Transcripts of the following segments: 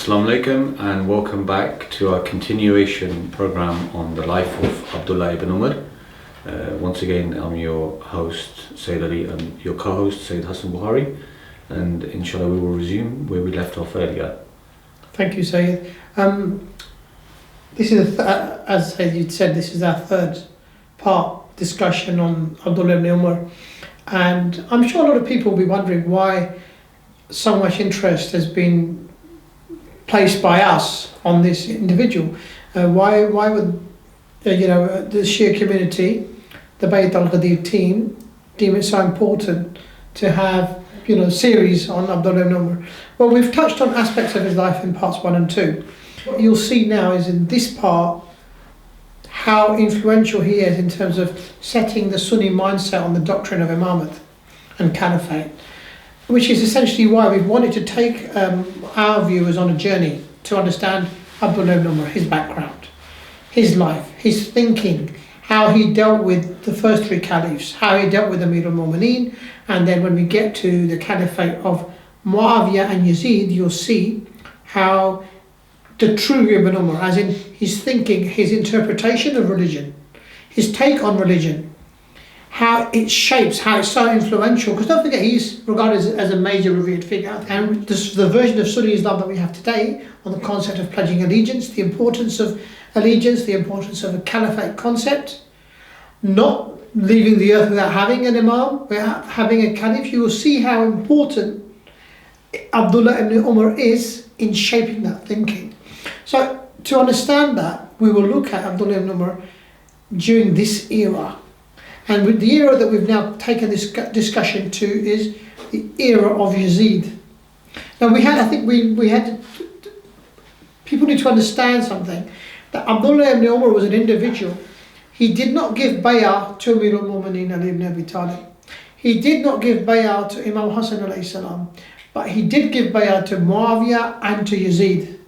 Assalamu alaikum and welcome back to our continuation program on the life of Abdullah ibn Umar. Once again, I'm your host Sayyid Ali and your co-host Sayyid Hassan Buhari, and inshallah we will resume where we left off earlier. Thank you, Sayyid. This is, as Sayyid said, this is our third part discussion on Abdullah ibn Umar, and I'm sure a lot of people will be wondering why so much interest has been placed by us on this individual. Why would the Shia community, the Bayt al-Ghadir team, deem it so important to have series on Abdullah ibn Umar? Well, we've touched on aspects of his life in parts 1 and 2. What you'll see now is in this part how influential he is in terms of setting the Sunni mindset on the doctrine of imamate and caliphate, which is essentially why we've wanted to take our viewers on a journey to understand Abdullah ibn Umar, his background, his life, his thinking, how he dealt with the first three caliphs, how he dealt with Amir al-Mu'mineen, and then when we get to the caliphate of Muawiyah and Yazid, you'll see how the true Ibn Umar, as in his thinking, his interpretation of religion, his take on religion, how it shapes, how it's so influential, because don't forget he's regarded as a major revered figure, and the version of Sunni Islam that we have today on the concept of pledging allegiance, the importance of allegiance, the importance of a caliphate concept, not leaving the earth without having an imam, without having a caliph. You will see how important Abdullah ibn Umar is in shaping that thinking. So to understand that, we will look at Abdullah ibn Umar during this era. And with the era that we've now taken this discussion to is the era of Yazid. Now people need to understand something, that Abdullah ibn Umar was an individual. He did not give bayah to Amir al-Mu'mineen Ali ibn Abi Talib. He did not give bayah to Imam Hassan alayhi salam, but he did give bayah to Muawiyah and to Yazid.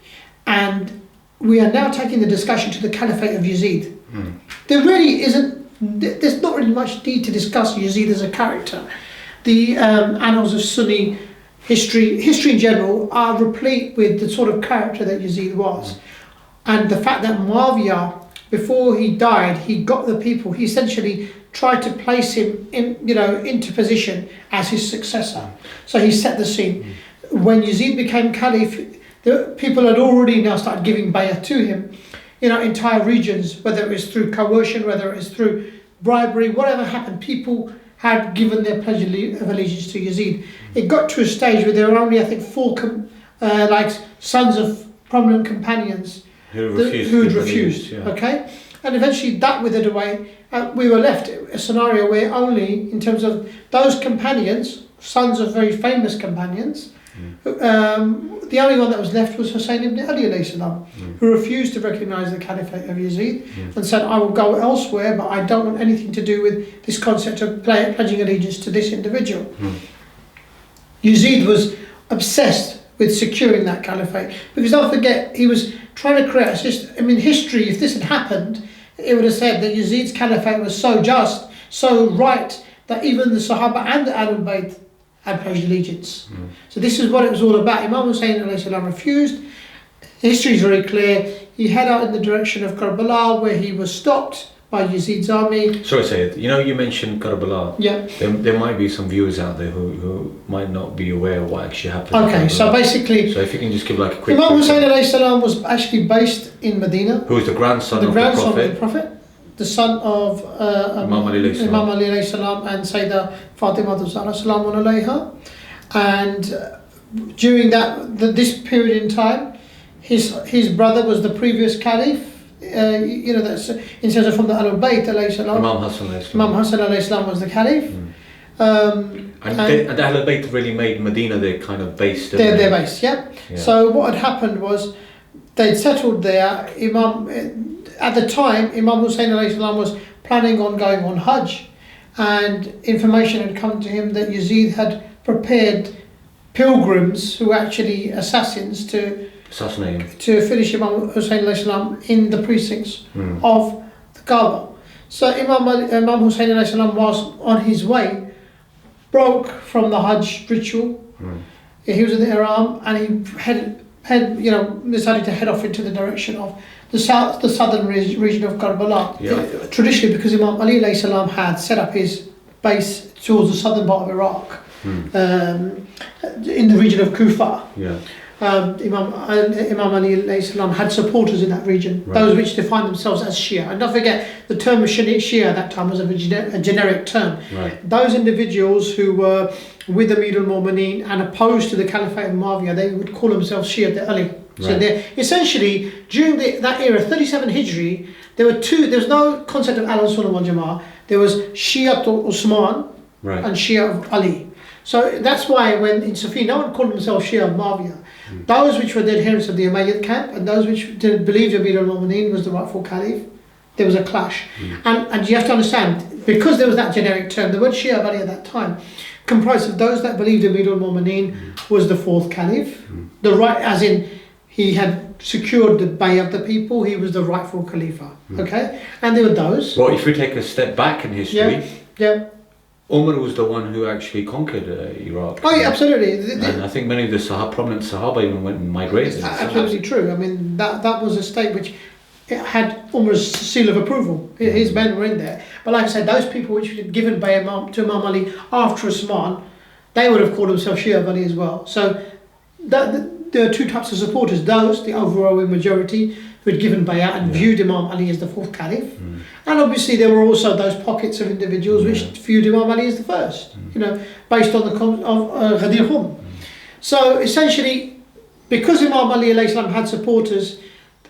And we are now taking the discussion to the caliphate of Yazid. There's not really much need to discuss Yazid as a character. The annals of Sunni history in general are replete with the sort of character that Yazid was. And the fact that Muawiyah, before he died, he got the people, he essentially tried to place him into position as his successor. So he set the scene. When Yazid became caliph, the people had already now started giving bayah to him. Entire regions, whether it was through coercion, whether it was through bribery, whatever happened, people had given their pledge of allegiance to Yazid. It got to a stage where there were only, I think, four sons of prominent companions who had refused. Okay, and eventually that withered away. We were left a scenario where only, in terms of those companions, sons of very famous companions, the only one that was left was Hussein ibn Ali alayhi salam, who refused to recognise the caliphate of Yazid and said, I will go elsewhere, but I don't want anything to do with this concept of pledging allegiance to this individual. Yazid was obsessed with securing that caliphate, because don't forget, he was trying to create a system. History, if this had happened, it would have said that Yazid's caliphate was so just, so right, that even the Sahaba and the Ahlul Bayt had pledged allegiance. So this is what it was all about. Imam Hussein alayhi salam refused. History is very clear. He head out in the direction of Karbala, where he was stopped by Yazid's army. Sorry, Sayyid, you mentioned Karbala. Yeah. There might be some viewers out there who might not be aware of what actually happened. Okay, so basically, so if you can just give a quick... Imam Hussein alayhi salam was actually based in Medina. Who is the grandson of the Prophet? The son of Imam Ali alayhi salam and Sayyidah Fatima salamun alayha. And during this period in time, his brother was the previous caliph. That's in terms of from the Ahlul Bayt alayhi salam. Imam Hassan alayhi salam was the caliph. And the Ahlul Bayt really made Medina their kind of base. Their base, yeah. So what had happened was they'd settled there. At the time, Imam Hussein alayhi salam was planning on going on Hajj, and information had come to him that Yazid had prepared pilgrims who were actually assassins to assassinate him, to finish Imam Hussein alayhi salam in the precincts of the Kaaba. So Imam Hussein alayhi salam was on his way, broke from the Hajj ritual. He was in the Ihram and he headed decided to head off into the direction of the southern region of Karbala. Yeah. Traditionally, because Imam Ali alayhi salam had set up his base towards the southern part of Iraq, in the region of Kufa. Yeah. Imam Ali alayhi salam had supporters in that region, Right. those which define themselves as Shia. And don't forget, the term Shia at that time was a generic term. Right. Those individuals who were with Amir al-Mu'mineen and opposed to the Caliphate of Muawiyah, they would call themselves Shia to Ali. So Right. they're essentially, during that era, 37 Hijri, there was no concept of Al-Sunnah wal Jama'ah. There was Shia to Uthman Right. and Shia of Ali. So that's why when in Safi, no one called themselves Shia of Muawiyah. Those which were the adherents of the Umayyad camp and those which didn't believe Amir al-Mu'mineen was the rightful caliph, there was a clash. And you have to understand, because there was that generic term, the word Shia of Ali at that time comprised of those that believed Amir al-Mu'mineen was the fourth caliph, the right, as in he had secured the bayah of the people, he was the rightful khalifa. Okay? And there were those. Well, if we take a step back in history, Yeah. Umar was the one who actually conquered Iraq. Oh yeah, absolutely. And I think many of the prominent Sahaba even went and migrated. It's absolutely true. I mean, that was a state which it had Umar's seal of approval. His men were in there. But like I said, those people which had given bayah to Imam Ali after Uthman, they would have called themselves Shia of Ali as well. So there are two types of supporters. Those, the overwhelming majority, who had given bayah and viewed Imam Ali as the fourth caliph. And obviously there were also those pockets of individuals which viewed Imam Ali as the first, based on the Ghadir Khum. So essentially, because Imam Ali alayhi salam had supporters,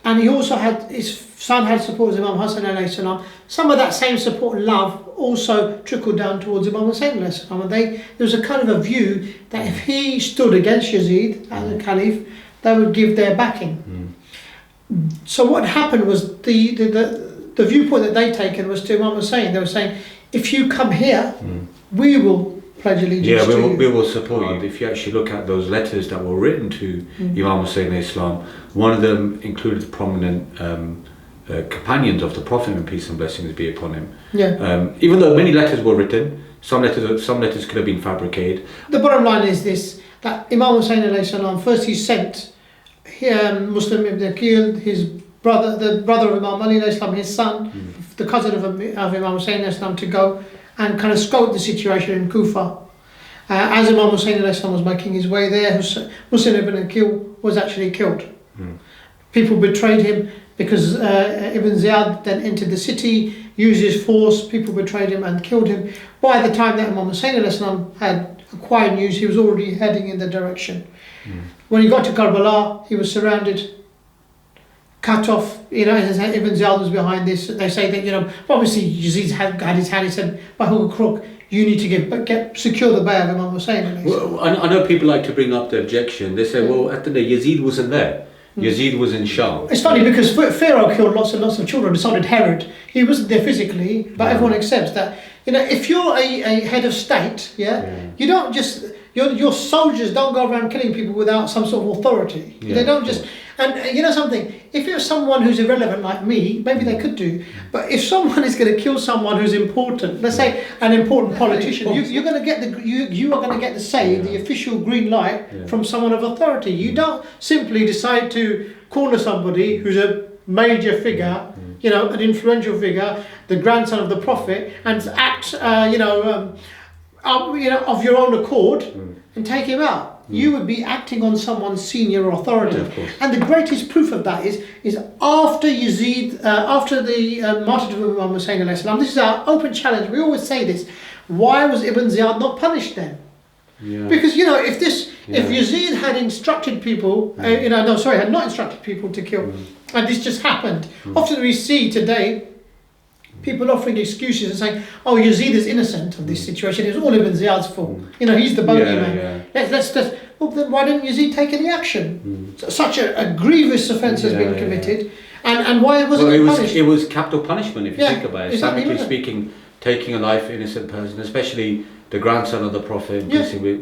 and he also had, his son had supporters, Imam Hassan alayhi salam, some of that same support and love also trickled down towards Imam Hussein alayhi salam. And there was a kind of a view that if he stood against Yazid as a caliph, they would give their backing. So what happened was the viewpoint that they'd taken was to Imam Hussein. They were saying, if you come here, we will pledge allegiance to you. We will support you. If you actually look at those letters that were written to Imam Hussein Islam, one of them included prominent companions of the Prophet, and peace and blessings be upon him. Yeah. Even though many letters were written, some letters could have been fabricated. The bottom line is this, that Imam Hussein alayhi salam, first he sent Muslim ibn Aqil, his brother, the brother of Imam Ali alayhi salam, his son, the cousin of Imam Hussein alayhi salam, to go and kind of scope the situation in Kufa. As Imam Hussein alayhi salam was making his way there, Muslim ibn Aqil was actually killed. People betrayed him because Ibn Ziyad then entered the city, used his force, people betrayed him and killed him. By the time that Imam Hussein alayhi salam had acquired news, he was already heading in the direction. When he got to Karbala, he was surrounded, cut off. Ibn Ziyad was behind this. They say that, obviously Yazid had his hand. He said, by hook or crook, you need to secure the bayah of Imam Hussein. Well, I know people like to bring up the objection. They say, well, at the day, Yazid wasn't there. Yazid was in Sham. It's funny because Pharaoh killed lots and lots of children. So did Herod. He wasn't there physically, but everyone accepts that. If you're a head of state, you don't just... Your soldiers don't go around killing people without some sort of authority. They don't just... And you know something? If you're someone who's irrelevant like me, maybe they could do. But if someone is going to kill someone who's important, let's say an important politician, you're going to get you are going to get the official green light from someone of authority. You don't simply decide to corner somebody who's a major figure, an influential figure, the grandson of the Prophet, and act, of your own accord and take him out. You would be acting on someone's senior authority. And the greatest proof of that is after Yazid, after the martyrdom of Imam Hussein alayhi salam, this is our open challenge. We always say this. Why was Ibn Ziyad not punished then? Because if Yazid had instructed people, had not instructed people to kill, and this just happened. Often we see today people offering excuses and saying, "Oh, Yazid is innocent of this situation. It was all Ibn Ziyad's fault. He's the bogeyman. Let's well, then why didn't Yazid take any action? Such a grievous offence has been committed, and why wasn't he punished? It was capital punishment if you think about it. Exactly, Islamically speaking, taking a life of an innocent person, especially the grandson of the Prophet,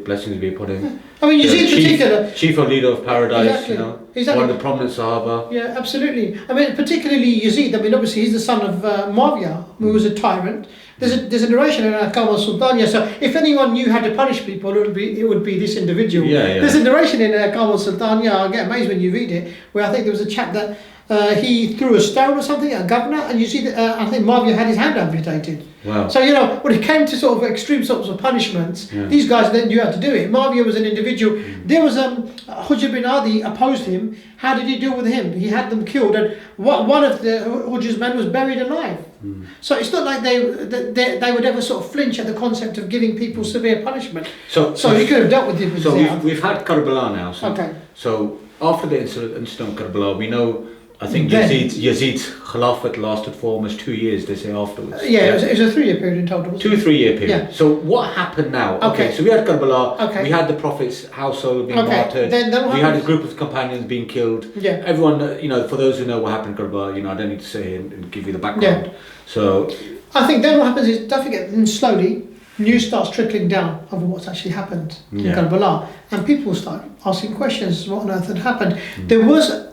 blessings be upon him. I mean, Yazid in particular. Chief or leader of paradise, Exactly. you know. Exactly. One of the prominent Sahaba. Yeah, absolutely. I mean, particularly Yazid. I mean, obviously he's the son of Muawiyah, who was a tyrant. There's a narration in al-Hakam al-Sultaniya. So if anyone knew how to punish people, it would be this individual. Yeah. There's a narration in al-Hakam al-Sultaniya. I get amazed when you read it, where I think there was a chap that he threw a stone or something at a governor, and you see that I think Muawiyah had his hand amputated. Wow. So, you know, when it came to sort of extreme sorts of punishments, these guys then knew how to do it. Muawiyah was an individual. There was Hujr bin Adi opposed him. How did he deal with him? He had them killed, and one of the Hujr's men was buried alive. So it's not like they would ever sort of flinch at the concept of giving people severe punishment. So he could have dealt with it. So we've had Karbala now. Okay. So after the incident of Karbala, we know. I think Yazid's Khilafat lasted for almost 2 years, they say, afterwards. Yeah, it was a 3 year period in total. 2-3 year period. Yeah. So what happened now? Okay. So we had Karbala, Okay. we had the Prophet's household being martyred, Then we had a group of companions being killed. Yeah. Everyone, you know, for those who know what happened in Karbala, you know, I don't need to say and give you the background. Yeah. So I think then what happens is, don't forget, then slowly, news starts trickling down of what's actually happened in Karbala, and people start asking questions, what on earth had happened. There was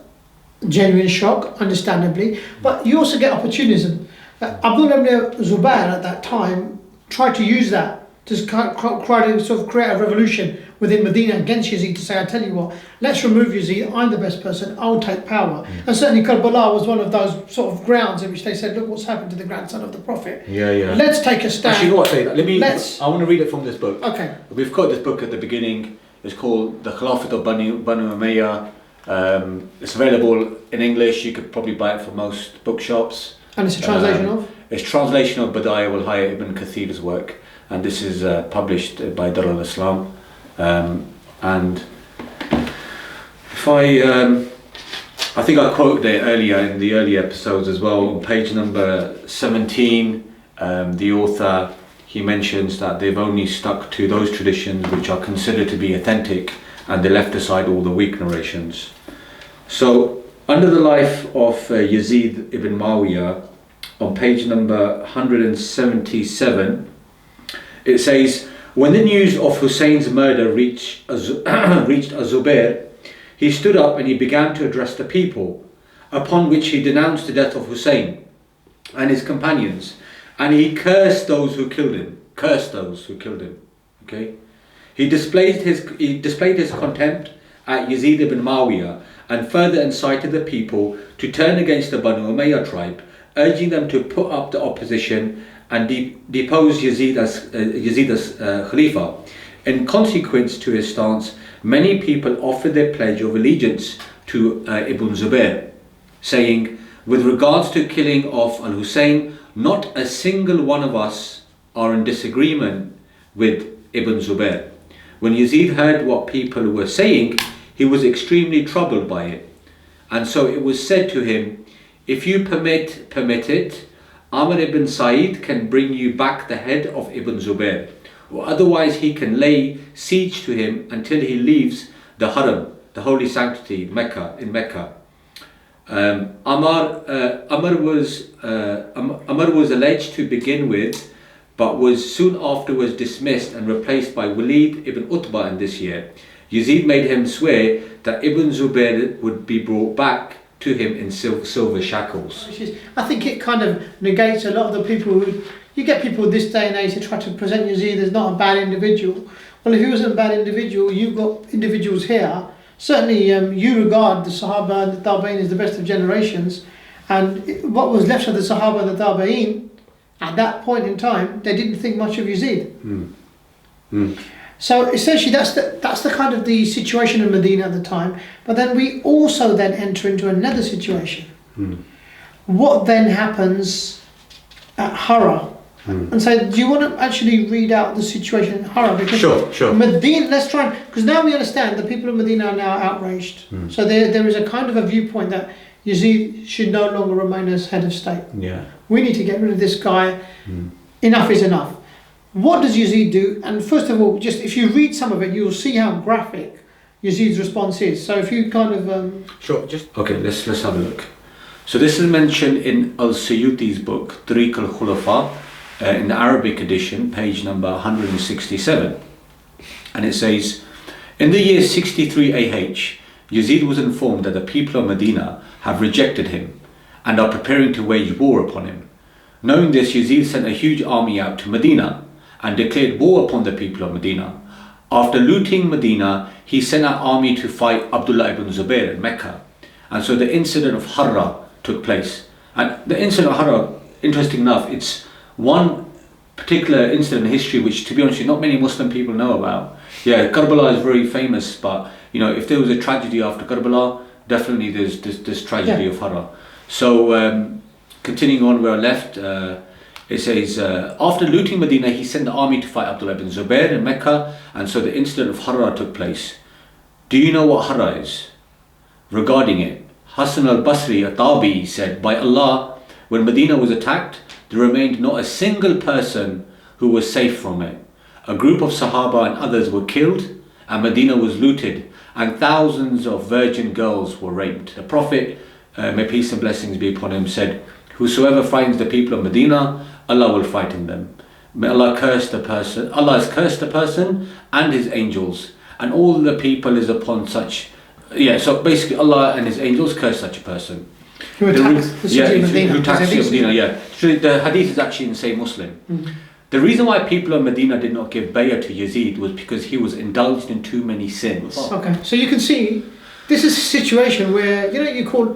genuine shock, understandably, but you also get opportunism. Abdullah ibn Zubayr at that time tried to use that to sort of create a revolution within Medina against Yazid, to say, I tell you what, let's remove Yazid, I'm the best person, I'll take power. And certainly Karbala was one of those sort of grounds in which they said, look what's happened to the grandson of the Prophet. Let's take a stand. Actually, you know what, I want to read it from this book. Okay. We've got this book at the beginning. It's called The Khilafat of Banu Umayyah. It's available in English. You could probably buy it from most bookshops. And it's a translation of? It's translation of Badaya al-Hayya ibn Kathir's work, and this is published by Dar al-Islam. And if I think I quoted it earlier in the early episodes as well. On page number 17, the author, he mentions that they've only stuck to those traditions which are considered to be authentic, and they left aside all the weak narrations. So, under the life of Yazid ibn Muawiyyah, on page number 177, it says, when the news of Hussein's murder reached al-Zubayr, he stood up and he began to address the people, upon which he denounced the death of Hussein and his companions, and he cursed those who killed him. Okay? He displayed his contempt at Yazid ibn Muawiyyah, and further incited the people to turn against the Banu Umayyah tribe, urging them to put up the opposition and depose Yazid as Khalifa. In consequence to his stance, many people offered their pledge of allegiance to Ibn Zubayr, saying, with regards to killing of al-Hussein, not a single one of us are in disagreement with Ibn Zubayr. When Yazid heard what people were saying, he was extremely troubled by it. And so it was said to him, if you permit it, Amr ibn Sa'id can bring you back the head of Ibn Zubayr, or otherwise he can lay siege to him until he leaves the Haram, the holy sanctity in Mecca. Amr was alleged to begin with, but was soon afterwards dismissed and replaced by Walid ibn Utbah in this year. Yazid made him swear that Ibn Zubayr would be brought back to him in silver shackles. I think it kind of negates a lot of the people who, you get people this day and age who try to present Yazid as not a bad individual. Well, if he wasn't a bad individual, you've got individuals here. Certainly you regard the Sahaba and the Tabi'in as the best of generations, and what was left of the Sahaba and the Tabi'in at that point in time, they didn't think much of Yazid. So essentially that's the kind of the situation in Medina at the time. But then we also then enter into another situation. What then happens at Harra? And so do you want to actually read out the situation in Harra? Because sure. Medina, let's try, because now we understand the people of Medina are now outraged. So there is a kind of a viewpoint that Yazid should no longer remain as head of state. We need to get rid of this guy. Enough is enough. What does Yazid do? And first of all, just if you read some of it, you'll see how graphic Yazid's response is. So if you kind of okay, let's have a look. So this is mentioned in al-Suyuti's book Tariq al-Khulafa, in the Arabic edition, page number 167. And it says, in the year 63 AH, Yazid was informed that the people of Medina have rejected him and are preparing to wage war upon him. Knowing this, Yazid sent a huge army out to Medina and declared war upon the people of Medina. After looting Medina, he sent an army to fight Abdullah ibn Zubayr in Mecca. And so the incident of Harra took place. And the incident of Harra, interesting enough, it's one particular incident in history which, to be honest, not many Muslim people know about. Yeah, Karbala is very famous, but you know, if there was a tragedy after Karbala, definitely there's this tragedy of Harra. So continuing on where I left, it says, after looting Medina, he sent the army to fight Abdullah ibn Zubayr in Mecca, and so the incident of Harra took place. Do you know what Harra is? Regarding it, Hassan al-Basri, a Tabi, said, by Allah, when Medina was attacked, there remained not a single person who was safe from it. A group of Sahaba and others were killed, and Medina was looted, and thousands of virgin girls were raped. The Prophet, may peace and blessings be upon him, said, whosoever finds the people of Medina, Allah will frighten them. May Allah curse the person. Allah has cursed the person and his angels, and all the people is upon such. Yeah, so basically Allah and his angels curse such a person. Who attacks the city of Medina. Who attacks the city of Medina, yeah. So the hadith is actually in Sahih Muslim. Mm. The reason why people of Medina did not give bayah to Yazid was because he was indulged in too many sins. Okay, so you can see this is a situation where, you know, you call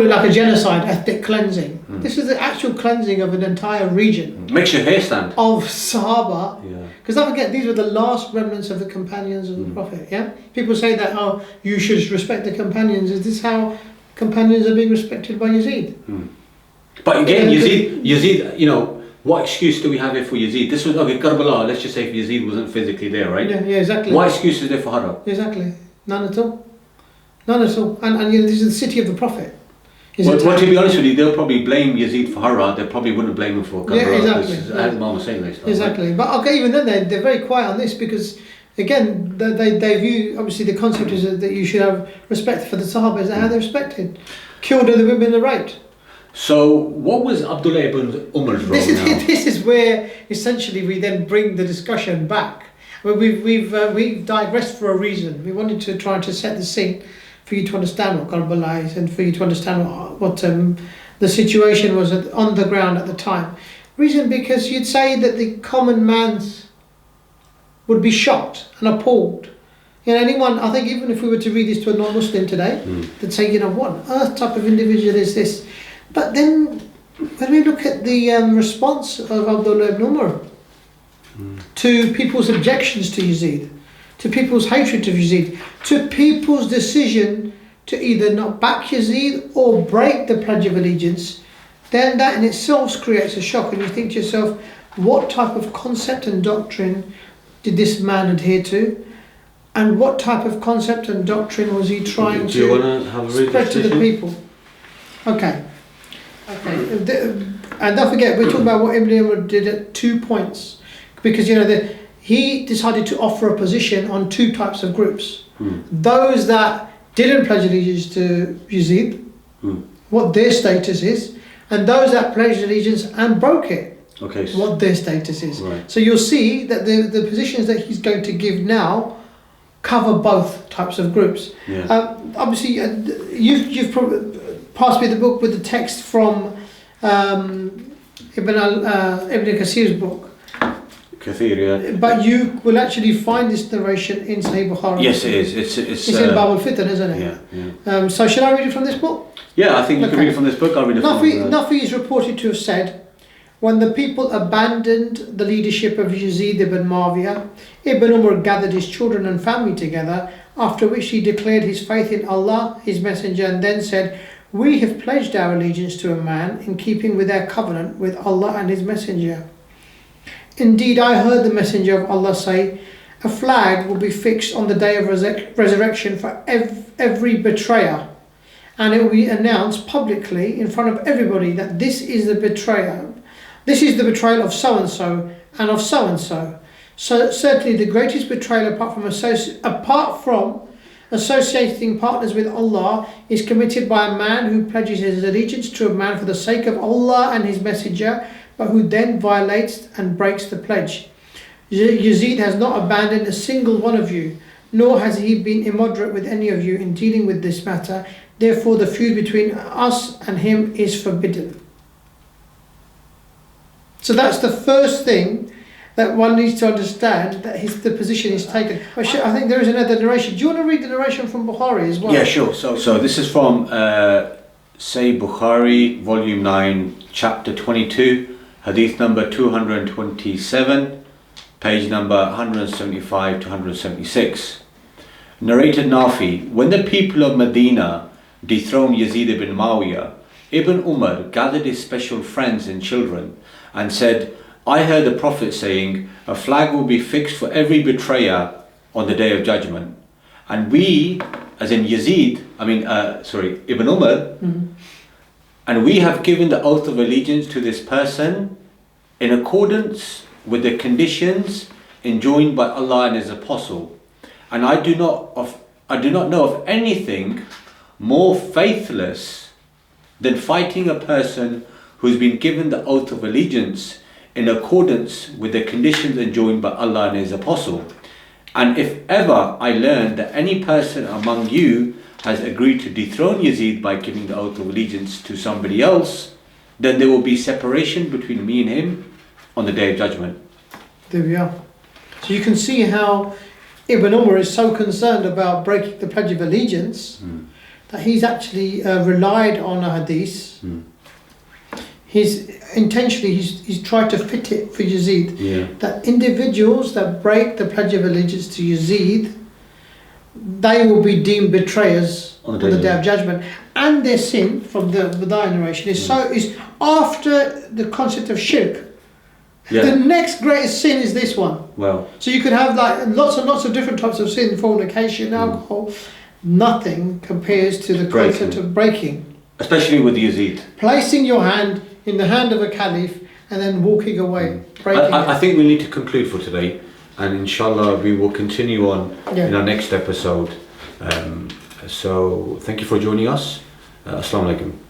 it like a genocide, ethnic cleansing. This is the actual cleansing of an entire region. Makes your hair stand. Of Sahaba. Yeah. Because don't forget, these were the last remnants of the companions of the Prophet. Yeah, people say that, oh, you should respect the companions. Is this how companions are being respected by Yazid? But again, Yazid, you know, what excuse do we have here for Yazid? This was, okay, Karbala, let's just say if Yazid wasn't physically there, right? Yeah, exactly. What excuse is there for Harra? Exactly. None at all. None at all. And you know, this is the city of the Prophet. Well, to be honest with you, they'll probably blame Yazid for Harra. They probably wouldn't blame him for Karbala. Yeah, exactly. As Mom was saying this. Exactly. Right? But okay, even then they're very quiet on this because, again, they view, obviously the concept is that you should have respect for the Sahaba, how they're respected. Killed other women and raped. So what was Abdullah ibn Umar's role now? This is where essentially we then bring the discussion back. We've digressed for a reason. We wanted to try to set the scene for you to understand what Karbala is and for you to understand what the situation was on the ground at the time. Reason because you'd say that the common man would be shocked and appalled. You know, anyone, I think even if we were to read this to a non-Muslim today, they'd say, you know, what on earth type of individual is this? But then when we look at the response of Abdullah ibn Umar to people's objections to Yazid, to people's hatred of Yazid, to people's decision to either not back Yazid or break the Pledge of Allegiance, then that in itself creates a shock, and you think to yourself, what type of concept and doctrine did this man adhere to? And what type of concept and doctrine was he trying to spread to the people? Okay. And don't forget, we're talking about what Ibn Umar did at 2 points. Because, you know, he decided to offer a position on two types of groups. Those that didn't pledge allegiance to Yazid, what their status is, and those that pledged allegiance and broke it, what their status is. Right. So you'll see that the positions that he's going to give now cover both types of groups. Yeah. Obviously, you've passed me the book with the text from Ibn Kathir's book. Kathir, yeah. But you will actually find this narration in Sahih Bukhari. Yes, it is. It's in Bab al-Fitan, isn't it? Yeah. So should I read it from this book? Yeah, I think you can read it from this book. I'll read it from Nafi is reported to have said, when the people abandoned the leadership of Yazid ibn Muawiyah, Ibn Umar gathered his children and family together, after which he declared his faith in Allah, his messenger, and then said, we have pledged our allegiance to a man in keeping with our covenant with Allah and his messenger. Indeed, I heard the messenger of Allah say, a flag will be fixed on the day of resurrection for every betrayer, and it will be announced publicly in front of everybody that this is the betrayer. This is the betrayal of so-and-so and of so-and-so. So certainly the greatest betrayal apart from associating partners with Allah is committed by a man who pledges his allegiance to a man for the sake of Allah and his messenger, but who then violates and breaks the pledge. Yazid has not abandoned a single one of you, nor has he been immoderate with any of you in dealing with this matter. Therefore the feud between us and him is forbidden. So that's the first thing that one needs to understand, that the position is taken. I think there is another narration. Do you want to read the narration from Bukhari as well? Yeah, sure. So this is from Sahih Bukhari, volume 9, chapter 22, hadith number 227, page number 175 to 176. Narrated Nafi: when the people of Medina dethroned Yazid ibn Muawiyyah, Ibn Umar gathered his special friends and children and said, I heard the Prophet saying, a flag will be fixed for every betrayer on the Day of Judgment. And we, as in Ibn Umar, and we have given the oath of allegiance to this person in accordance with the conditions enjoined by Allah and His Apostle. And I do not know of anything more faithless than fighting a person who has been given the oath of allegiance in accordance with the conditions enjoined by Allah and His Apostle. And if ever I learn that any person among you has agreed to dethrone Yazid by giving the oath of allegiance to somebody else, then there will be separation between me and him on the Day of Judgment. There we are. So you can see how Ibn Umar is so concerned about breaking the Pledge of Allegiance that he's actually relied on a hadith. He's tried to fit it for Yazid, that individuals that break the Pledge of Allegiance to Yazid, they will be deemed betrayers on the Day of Judgment, and their sin from the narration is after the concept of shirk. The next greatest sin is this one. Well, so you could have like lots and lots of different types of sin: fornication, alcohol. Nothing compares to the concept of breaking, especially with Yazid. Placing your hand in the hand of a caliph and then walking away. I think we need to conclude for today, and inshallah we will continue on in our next episode. So thank you for joining us. Assalamu alaikum.